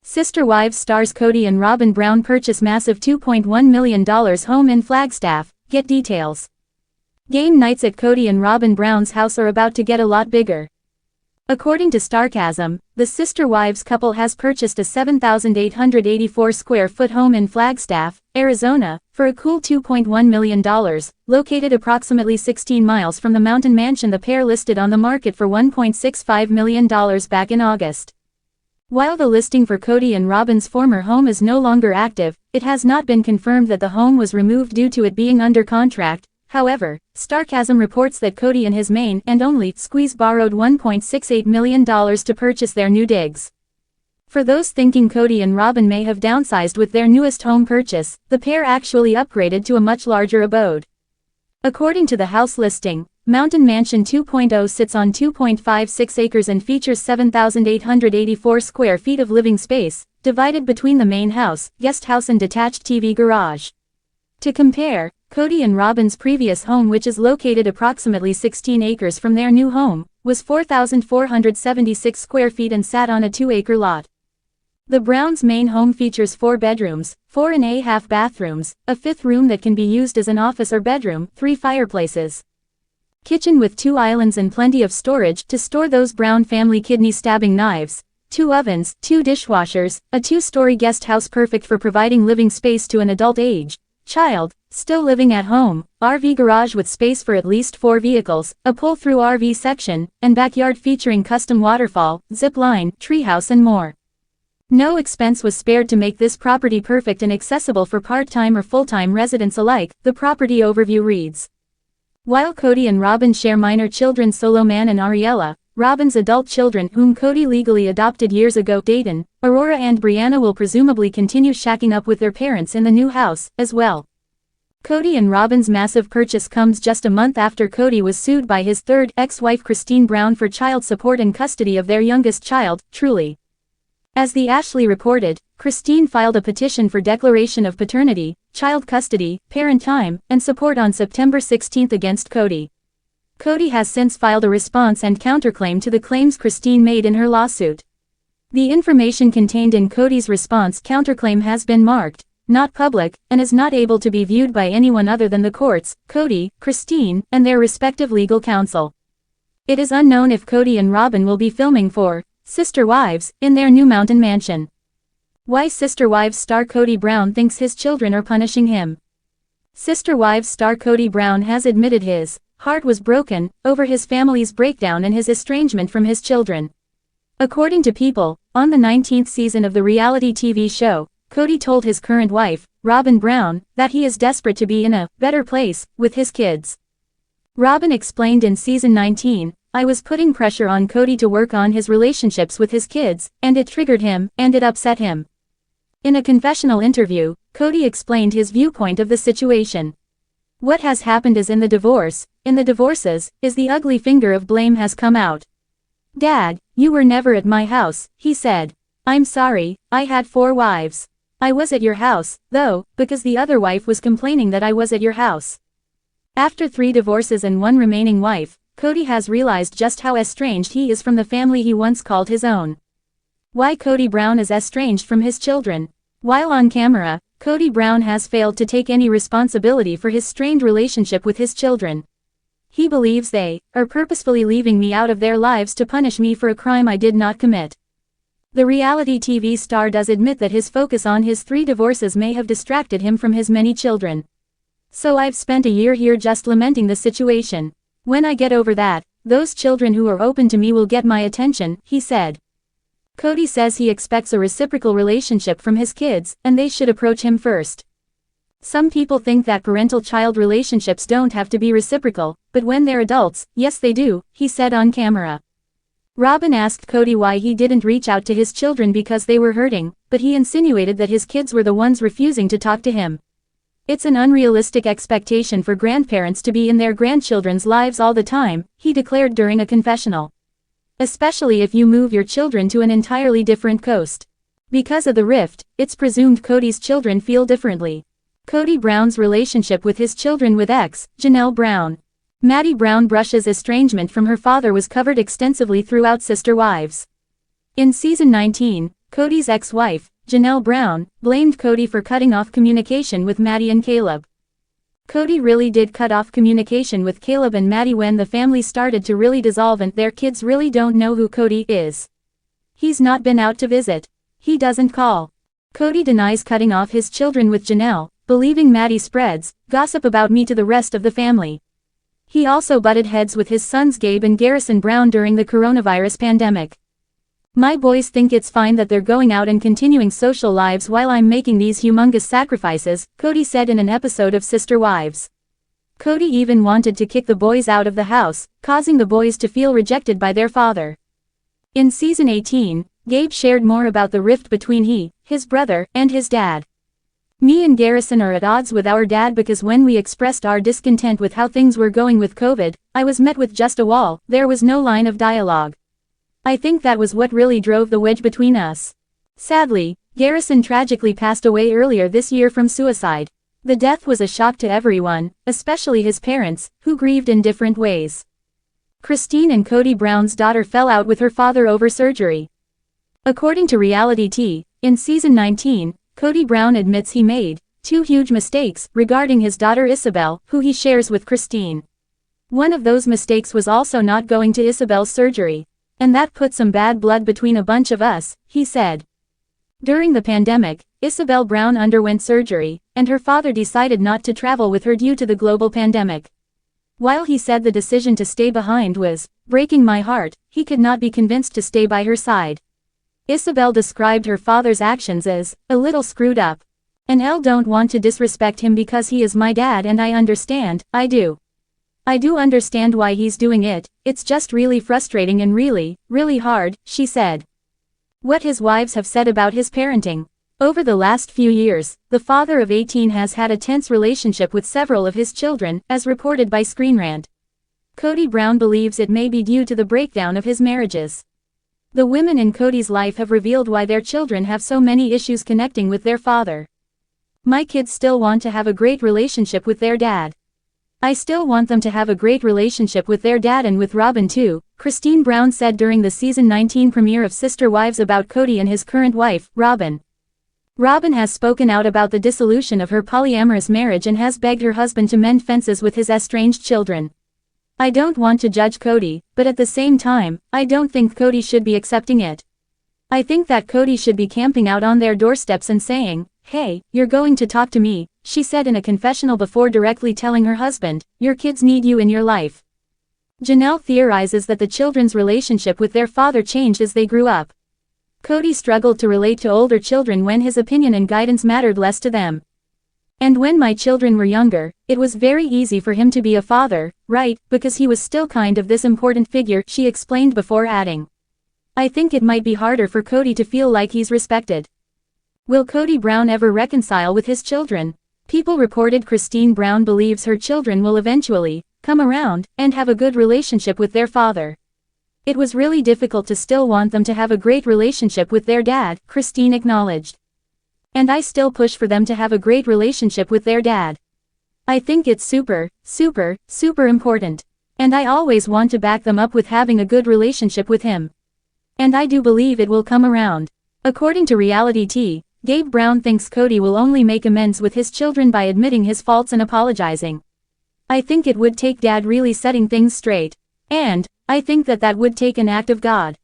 Sister Wives stars Kody and Robyn Brown purchase massive $2.1 million home in Flagstaff. Get details. Game nights at Kody and Robyn Brown's house are about to get a lot bigger. According to Starcasm, the Sister Wives couple has purchased a 7,884 square foot home in Flagstaff, Arizona, for a cool $2.1 million, located approximately 16 miles from the mountain mansion the pair listed on the market for $1.65 million back in August. While the listing for Kody and Robyn's former home is no longer active, it has not been confirmed that the home was removed due to it being under contract. However, Starcasm reports that Kody and his main and only squeeze borrowed $1.68 million to purchase their new digs. For those thinking Kody and Robyn may have downsized with their newest home purchase, the pair actually upgraded to a much larger abode. According to the house listing, Mountain Mansion 2.0 sits on 2.56 acres and features 7,884 square feet of living space, divided between the main house, guest house and detached TV garage. To compare, Kody and Robyn's previous home, which is located approximately 16 acres from their new home, was 4,476 square feet and sat on a 2-acre lot. The Browns' main home features 4 bedrooms, 4.5 bathrooms, a 5th room that can be used as an office or bedroom, 3 fireplaces, kitchen with 2 islands and plenty of storage to store those Brown family kidney stabbing knives, 2 ovens, 2 dishwashers, a 2-story guest house perfect for providing living space to an adult age child still living at home, RV garage with space for at least 4 vehicles, a pull-through RV section, and backyard featuring custom waterfall, zip line, treehouse and more. No expense was spared to make this property perfect and accessible for part-time or full-time residents alike, the property overview reads. While Kody and Robyn share minor children Solomon and Ariella, Robyn's adult children, whom Kody legally adopted years ago, Dayton, Aurora and Brianna, will presumably continue shacking up with their parents in the new house, as well. Kody and Robyn's massive purchase comes just a month after Kody was sued by his third ex-wife Christine Brown for child support and custody of their youngest child, Truly. As the Ashley reported, Christine filed a petition for declaration of paternity, child custody, parent time, and support on September 16 against Kody. Kody has since filed a response and counterclaim to the claims Christine made in her lawsuit. The information contained in Kody's response counterclaim has been marked not public, and is not able to be viewed by anyone other than the courts, Kody, Christine, and their respective legal counsel. It is unknown if Kody and Robyn will be filming for Sister Wives in their new mountain mansion. Why Sister Wives star Kody Brown thinks his children are punishing him. Sister Wives star Kody Brown has admitted his heart was broken over his family's breakdown and his estrangement from his children. According to People, on the 19th season of the reality TV show, Kody told his current wife, Robyn Brown, that he is desperate to be in a better place with his kids. Robyn explained in season 19, I was putting pressure on Kody to work on his relationships with his kids, and it triggered him, and it upset him. In a confessional interview, Kody explained his viewpoint of the situation. What has happened is in the divorces, is the ugly finger of blame has come out. Dad, you were never at my house, he said. I'm sorry, I had 4 wives. I was at your house, though, because the other wife was complaining that I was at your house. After 3 divorces and 1 remaining wife, Kody has realized just how estranged he is from the family he once called his own. Why Kody Brown is estranged from his children. While on camera, Kody Brown has failed to take any responsibility for his strained relationship with his children. He believes they are purposefully leaving me out of their lives to punish me for a crime I did not commit. The reality TV star does admit that his focus on his 3 divorces may have distracted him from his many children. So I've spent a year here just lamenting the situation. When I get over that, those children who are open to me will get my attention, he said. Kody says he expects a reciprocal relationship from his kids, and they should approach him first. Some people think that parental-child relationships don't have to be reciprocal, but when they're adults, yes they do, he said on camera. Robyn asked Kody why he didn't reach out to his children because they were hurting, but he insinuated that his kids were the ones refusing to talk to him. It's an unrealistic expectation for grandparents to be in their grandchildren's lives all the time, he declared during a confessional. Especially if you move your children to an entirely different coast. Because of the rift, it's presumed Kody's children feel differently. Kody Brown's relationship with his children with ex, Janelle Brown. Maddie Brown Brush's estrangement from her father was covered extensively throughout Sister Wives. In season 19, Kody's ex-wife, Janelle Brown, blamed Kody for cutting off communication with Maddie and Caleb. Kody really did cut off communication with Caleb and Maddie when the family started to really dissolve and their kids really don't know who Kody is. He's not been out to visit. He doesn't call. Kody denies cutting off his children with Janelle, believing Maddie spreads gossip about me to the rest of the family. He also butted heads with his sons Gabe and Garrison Brown during the coronavirus pandemic. My boys think it's fine that they're going out and continuing social lives while I'm making these humongous sacrifices, Kody said in an episode of Sister Wives. Kody even wanted to kick the boys out of the house, causing the boys to feel rejected by their father. In season 18, Gabe shared more about the rift between his brother, and his dad. Me and Garrison are at odds with our dad because when we expressed our discontent with how things were going with COVID, I was met with just a wall, there was no line of dialogue. I think that was what really drove the wedge between us. Sadly, Garrison tragically passed away earlier this year from suicide. The death was a shock to everyone, especially his parents, who grieved in different ways. Christine and Kody Brown's daughter fell out with her father over surgery. According to Reality T, in season 19, Kody Brown admits he made 2 huge mistakes regarding his daughter Isabel, who he shares with Christine. One of those mistakes was also not going to Isabel's surgery. And that put some bad blood between a bunch of us, he said. During the pandemic, Isabel Brown underwent surgery, and her father decided not to travel with her due to the global pandemic. While he said the decision to stay behind was breaking my heart, he could not be convinced to stay by her side. Isabel described her father's actions as a little screwed up. And I don't want to disrespect him because he is my dad and I understand, I do. I do understand why he's doing it, it's just really frustrating and really, really hard, she said. What his wives have said about his parenting. Over the last few years, the father of 18 has had a tense relationship with several of his children, as reported by Screen Rant. Kody Brown believes it may be due to the breakdown of his marriages. The women in Kody's life have revealed why their children have so many issues connecting with their father. My kids still want to have a great relationship with their dad. I still want them to have a great relationship with their dad and with Robyn too, Christine Brown said during the season 19 premiere of Sister Wives about Kody and his current wife, Robyn. Robyn has spoken out about the dissolution of her polyamorous marriage and has begged her husband to mend fences with his estranged children. I don't want to judge Kody, but at the same time, I don't think Kody should be accepting it. I think that Kody should be camping out on their doorsteps and saying, "Hey, you're going to talk to me," she said in a confessional before directly telling her husband, "Your kids need you in your life." Janelle theorizes that the children's relationship with their father changed as they grew up. Kody struggled to relate to older children when his opinion and guidance mattered less to them. And when my children were younger, it was very easy for him to be a father, right, because he was still kind of this important figure, she explained before adding. I think it might be harder for Kody to feel like he's respected. Will Kody Brown ever reconcile with his children? People reported Christine Brown believes her children will eventually come around and have a good relationship with their father. It was really difficult to still want them to have a great relationship with their dad, Christine acknowledged. And I still push for them to have a great relationship with their dad. I think it's super, super, super important. And I always want to back them up with having a good relationship with him. And I do believe it will come around. According to Reality T, Gabe Brown thinks Kody will only make amends with his children by admitting his faults and apologizing. I think it would take Dad really setting things straight. And I think that would take an act of God.